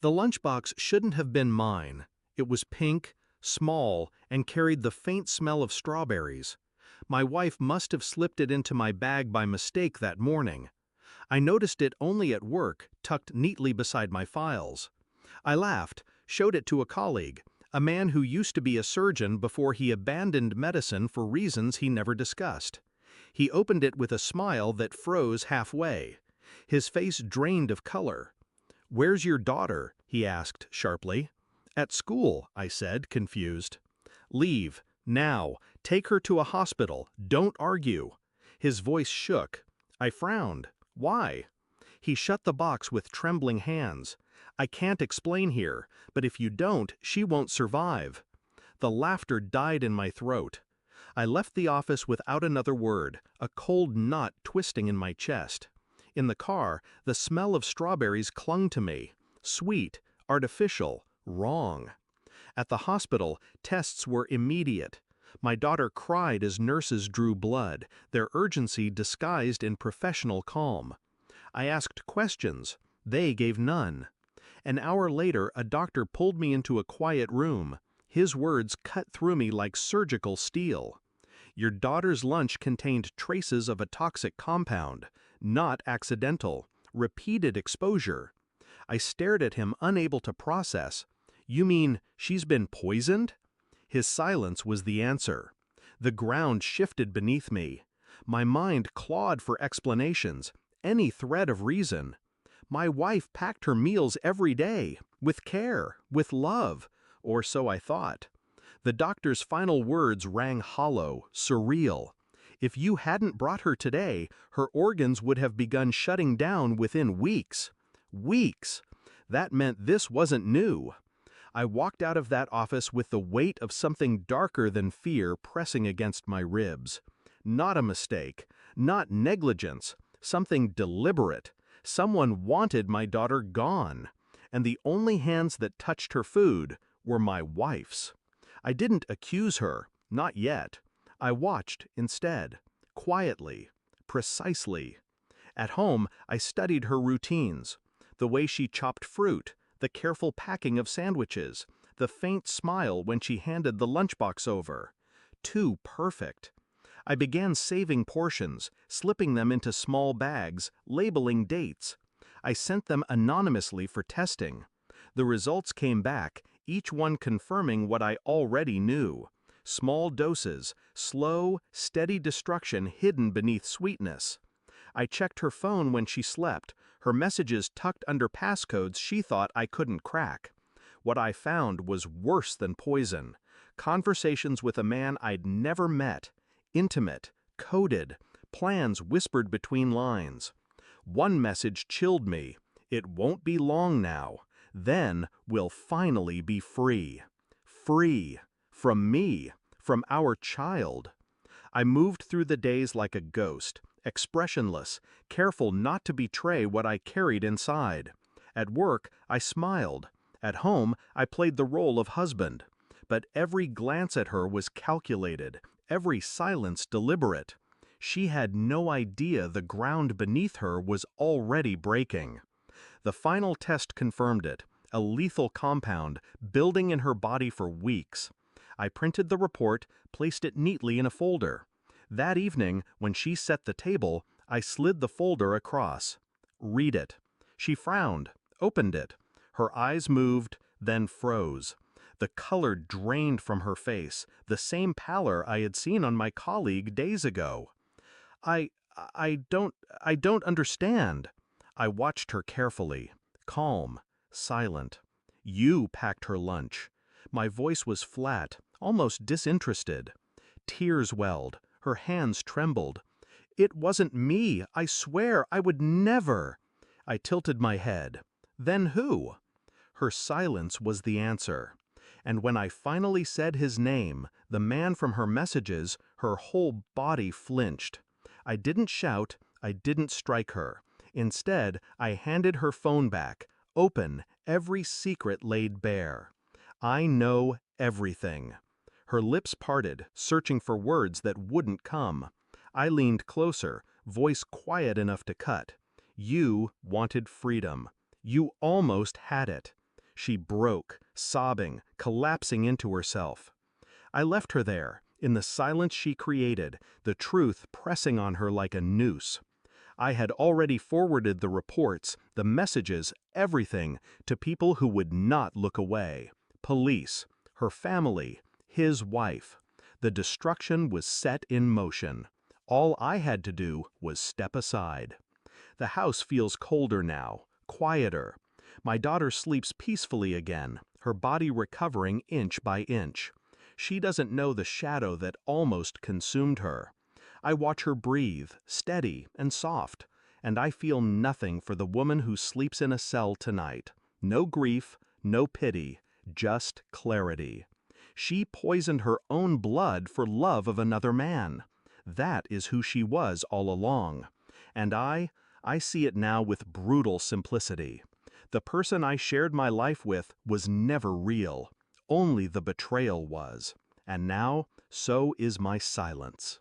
The lunchbox shouldn't have been mine. It was pink, small, and carried the faint smell of strawberries. My wife must have slipped it into my bag by mistake that morning. I noticed it only at work, tucked neatly beside my files. I laughed, showed it to a colleague, a man who used to be a surgeon before he abandoned medicine for reasons he never discussed. He opened it with a smile that froze halfway. His face drained of color. "Where's your daughter?" he asked sharply. "At school," I said, confused. "Leave, now. Take her to a hospital. Don't argue." His voice shook. I frowned. "Why?" He shut the box with trembling hands. "I can't explain here, but if you don't, she won't survive." The laughter died in my throat. I left the office without another word, a cold knot twisting in my chest. In the car, the smell of strawberries clung to me. Sweet, artificial, wrong. At the hospital, tests were immediate. My daughter cried as nurses drew blood, their urgency disguised in professional calm. I asked questions. They gave none. An hour later, a doctor pulled me into a quiet room. His words cut through me like surgical steel. "Your daughter's lunch contained traces of a toxic compound, not accidental, repeated exposure." I stared at him, unable to process. "You mean she's been poisoned?" His silence was the answer. The ground shifted beneath me. My mind clawed for explanations, any thread of reason. My wife packed her meals every day, with care, with love, or so I thought. The doctor's final words rang hollow, surreal. If you hadn't brought her today, her organs would have begun shutting down within weeks. Weeks! That meant this wasn't new. I walked out of that office with the weight of something darker than fear pressing against my ribs. Not a mistake, not negligence, something deliberate. Someone wanted my daughter gone, and the only hands that touched her food were my wife's. I didn't accuse her, not yet. I watched instead, quietly, precisely. At home, I studied her routines, the way she chopped fruit, the careful packing of sandwiches, the faint smile when she handed the lunchbox over. Too perfect. I began saving portions, slipping them into small bags, labeling dates. I sent them anonymously for testing. The results came back, each one confirming what I already knew. Small doses, slow, steady destruction hidden beneath sweetness. I checked her phone when she slept, her messages tucked under passcodes she thought I couldn't crack. What I found was worse than poison. Conversations with a man I'd never met. Intimate, coded, plans whispered between lines. One message chilled me. "It won't be long now. Then we'll finally be free." Free. From me. From our child. I moved through the days like a ghost, expressionless, careful not to betray what I carried inside. At work, I smiled. At home, I played the role of husband. But every glance at her was calculated, every silence deliberate. She had no idea the ground beneath her was already breaking. The final test confirmed it, a lethal compound, building in her body for weeks. I printed the report, placed it neatly in a folder. That evening, when she set the table, I slid the folder across. "Read it." She frowned, opened it. Her eyes moved, then froze. The color drained from her face, the same pallor I had seen on my colleague days ago. I, I don't understand." I watched her carefully, calm, silent. "You packed her lunch." My voice was flat, almost disinterested. Tears welled, her hands trembled. "It wasn't me, I swear, I would never." I tilted my head. "Then who?" Her silence was the answer. And when I finally said his name, the man from her messages, her whole body flinched. I didn't shout, I didn't strike her. Instead, I handed her phone back, open, every secret laid bare. "I know everything." Her lips parted, searching for words that wouldn't come. I leaned closer, voice quiet enough to cut. "You wanted freedom. You almost had it. She broke, sobbing, collapsing into herself. I left her there, in the silence she created, the truth pressing on her like a noose. I had already forwarded the reports, the messages, everything, to people who would not look away. Police, her family, his wife. The destruction was set in motion. All I had to do was step aside. The house feels colder now, quieter. My daughter sleeps peacefully again, her body recovering inch by inch. She doesn't know the shadow that almost consumed her. I watch her breathe, steady and soft, and I feel nothing for the woman who sleeps in a cell tonight. No grief, no pity, just clarity. She poisoned her own blood for love of another man. That is who she was all along. And I see it now with brutal simplicity. The person I shared my life with was never real. Only the betrayal was. And now, so is my silence.